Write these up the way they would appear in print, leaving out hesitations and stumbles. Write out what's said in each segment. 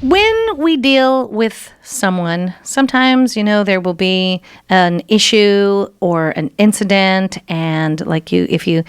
When we deal with someone, sometimes, there will be an issue or an incident, and like if you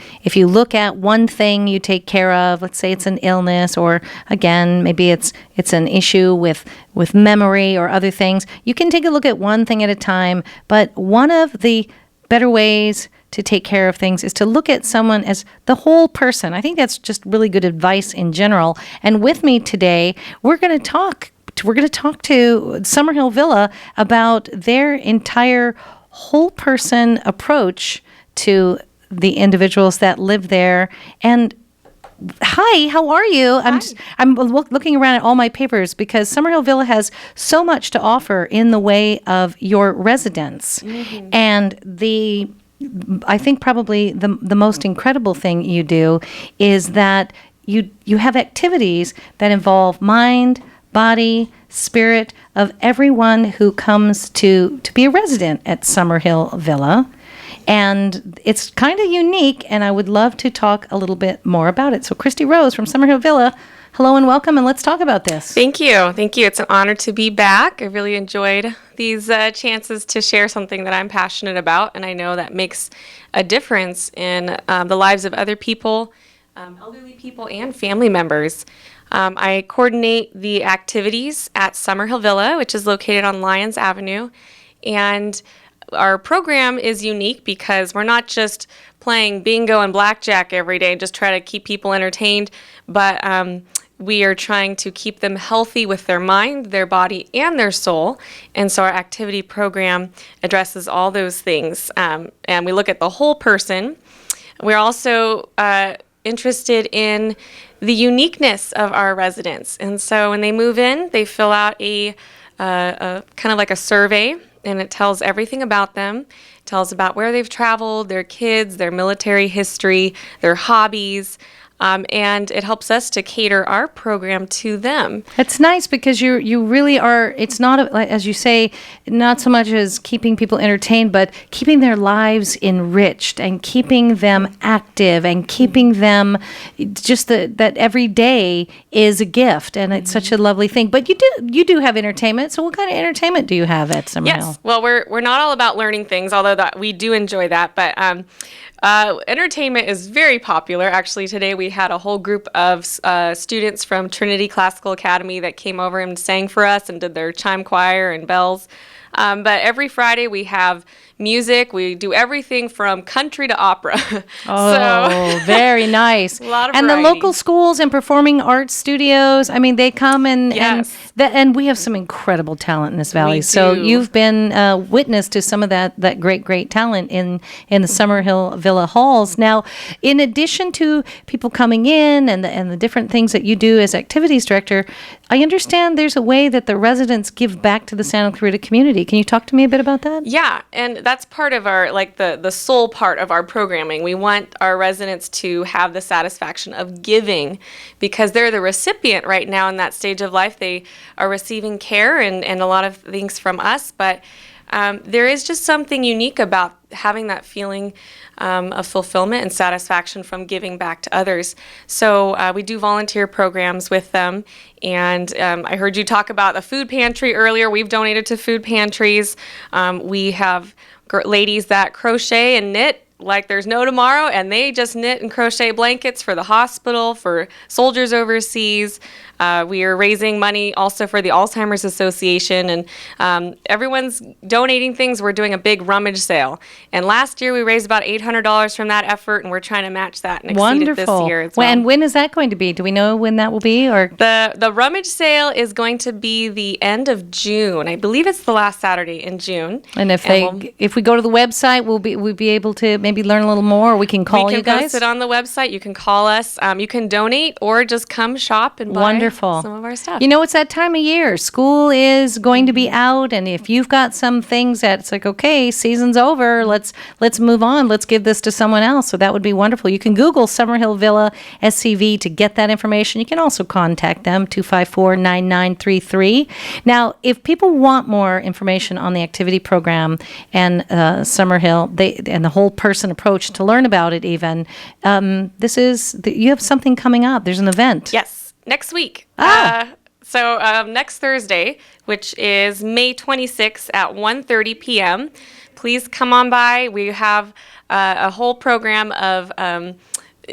look at one thing you take care of, let's say it's an illness, or again, maybe it's an issue with memory or other things, you can take a look at one thing at a time, but one of the better ways to take care of things is to look at someone as the whole person. I think that's just really good advice in general. And with me today, we're going to talk to Summerhill Villa about their entire whole person approach to the individuals that live there. And hi, how are you? I'm looking around at all my papers because Summerhill Villa has so much to offer in the way of your residents. Mm-hmm. And I think probably the most incredible thing you do is that you have activities that involve mind, body, spirit of everyone who comes to be a resident at Summerhill Villa. And it's kind of unique, and I would love to talk a little bit more about it. So Christi Rose from Summerhill Villa, hello and welcome, and let's talk about this. Thank you. It's an honor to be back. I really enjoyed these chances to share something that I'm passionate about, and I know that makes a difference in the lives of other people, elderly people, and family members. I coordinate the activities at Summerhill Villa, which is located on Lyons Avenue, and our program is unique because we're not just playing bingo and blackjack every day and just try to keep people entertained, but we are trying to keep them healthy with their mind, their body, and their soul. And so our activity program addresses all those things. And we look at the whole person. We're also interested in the uniqueness of our residents. And so when they move in, they fill out a kind of like a survey, and it tells everything about them. It tells about where they've traveled, their kids, their military history, their hobbies, and it helps us to cater our program to them. It's nice because you really are, it's not, as you say, not so much as keeping people entertained, but keeping their lives enriched and keeping them active and keeping them just that every day is a gift, and it's such a lovely thing. But you do have entertainment, so what kind of entertainment do you have at Summerhill? Yes, well, we're not all about learning things, although that we do enjoy that, but entertainment is very popular. Actually, today we had a whole group of students from Trinity Classical Academy that came over and sang for us and did their chime choir and bells. But every Friday we have music. We do everything from country to opera. Oh, very nice. A lot of and variety. The local schools and performing arts studios, I mean, they come Yes. and we have some incredible talent in this valley. We So do. you've been witness to some of that great talent in the Summerhill Villa halls. Now, in addition to people coming in and the different things that you do as activities director, I understand there's a way that the residents give back to the Santa Clarita community. Can you talk to me a bit about that? Yeah, and that's part of our, the soul part of our programming. We want our residents to have the satisfaction of giving because they're the recipient right now in that stage of life. They are receiving care and a lot of things from us, but there is just something unique about having that feeling of fulfillment and satisfaction from giving back to others. So we do volunteer programs with them. And I heard you talk about a food pantry earlier. We've donated to food pantries. We have ladies that crochet and knit like there's no tomorrow, and they just knit and crochet blankets for the hospital, for soldiers overseas. We are raising money also for the Alzheimer's Association, and everyone's donating things. We're doing a big rummage sale. And last year we raised about $800 from that effort, and we're trying to match that and exceed it this year as well. And when is that going to be? Do we know when that will be? Or the rummage sale is going to be the end of June. I believe it's the last Saturday in June. And if we go to the website, we'll be able to maybe learn a little more, or we can call you guys? We can post it on the website. You can call us. You can donate or just come shop and buy some of our stuff. You know, it's that time of year. School is going to be out, and if you've got some things that it's like, okay, season's over, let's move on. Let's give this to someone else. So that would be wonderful. You can Google Summerhill Villa SCV to get that information. You can also contact them, 254-9933. Now, if people want more information on the activity program and Summerhill, and the whole person approach to learn about it even, you have something coming up. There's an event. Yes, next week. So next Thursday, which is May 26th at 1:30 p.m., please come on by. We have a whole program of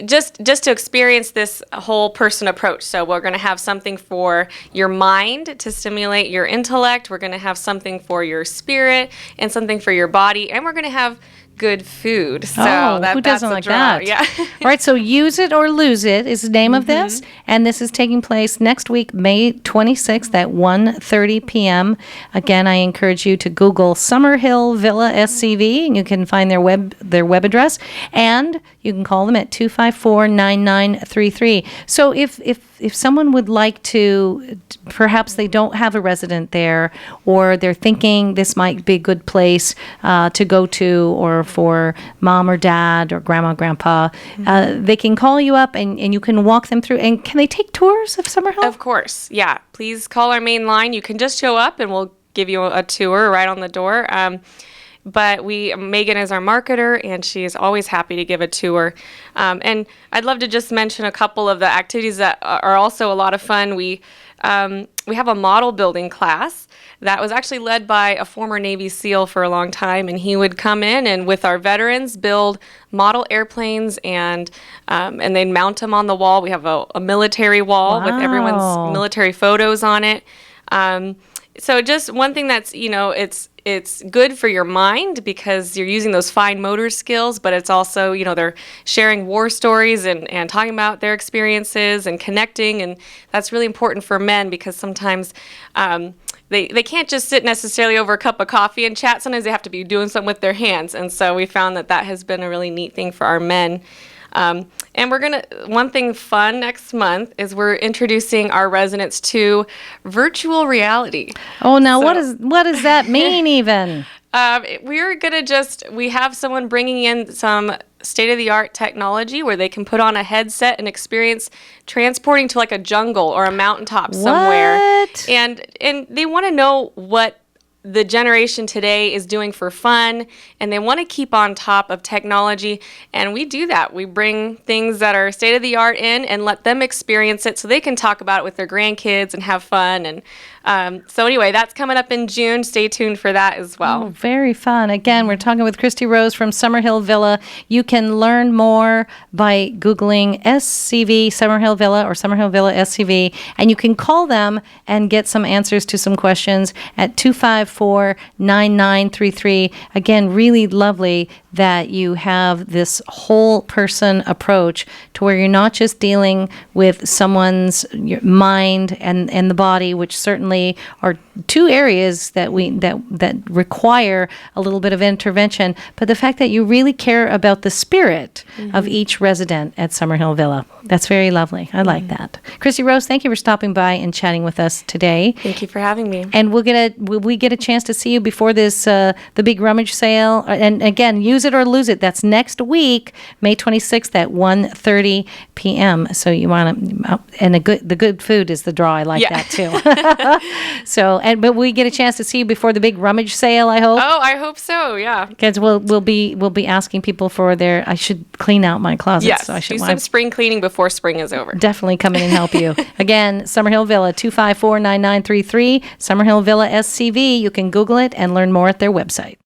just to experience this whole person approach. So we're going to have something for your mind to stimulate your intellect. We're going to have something for your spirit and something for your body. And we're going to have good food. So who doesn't like that? Yeah. All right, so Use It or Lose It is the name of this, and this is taking place next week, May 26th at 1:30 p.m. Again, I encourage you to Google Summerhill Villa SCV, and you can find their web address, and you can call them at 254-9933. So if someone would like to, perhaps they don't have a resident there, or they're thinking this might be a good place to go to, or for mom or dad or grandma, grandpa, they can call you up and you can walk them through. And can they take tours of Summerhill? Of course, yeah. Please call our main line. You can just show up and we'll give you a tour right on the door. But Megan is our marketer, and she is always happy to give a tour. And I'd love to just mention a couple of the activities that are also a lot of fun. We have a model building class that was actually led by a former Navy SEAL for a long time, and he would come in and with our veterans build model airplanes, and they'd mount them on the wall. We have a military wall with everyone's military photos on it. So just one thing that's, it's good for your mind because you're using those fine motor skills, but it's also, they're sharing war stories and talking about their experiences and connecting. And that's really important for men because sometimes they can't just sit necessarily over a cup of coffee and chat. Sometimes they have to be doing something with their hands. And so we found that has been a really neat thing for our men. And one thing fun next month is we're introducing our residents to virtual reality. Oh, now what does that mean even? We have someone bringing in some state-of-the-art technology where they can put on a headset and experience transporting to like a jungle or a mountaintop somewhere. What? And they want to know what the generation today is doing for fun, and they want to keep on top of technology, and we do that. We bring things that are state-of-the-art in and let them experience it so they can talk about it with their grandkids and have fun. And so anyway, that's coming up in June. Stay tuned for that as well. Oh, very fun. Again, we're talking with Christi Rose from Summerhill Villa. You can learn more by Googling SCV Summerhill Villa or Summerhill Villa SCV, and you can call them and get some answers to some questions at 254-9933. Again, really lovely that you have this whole person approach to where you're not just dealing with someone's mind and the body, which certainly are two areas that require a little bit of intervention, but the fact that you really care about the spirit of each resident at Summerhill Villa. That's very lovely. I like that. Christi Rose, thank you for stopping by and chatting with us today. Thank you for having me. And will we get a chance to see you before this the big rummage sale? And again, Use It or Lose It. That's next week, May 26th at 1:30 p.m. So you want to, and the good food is the draw. I like that too. So, but we get a chance to see you before the big rummage sale, I hope. Oh, I hope so. Yeah. Because we'll be asking people for their. I should clean out my closet. Yes. So I should do some spring cleaning before spring is over. Definitely come in and help you. Again, Summerhill Villa, 254-9933, Summerhill Villa SCV. You can Google it and learn more at their website.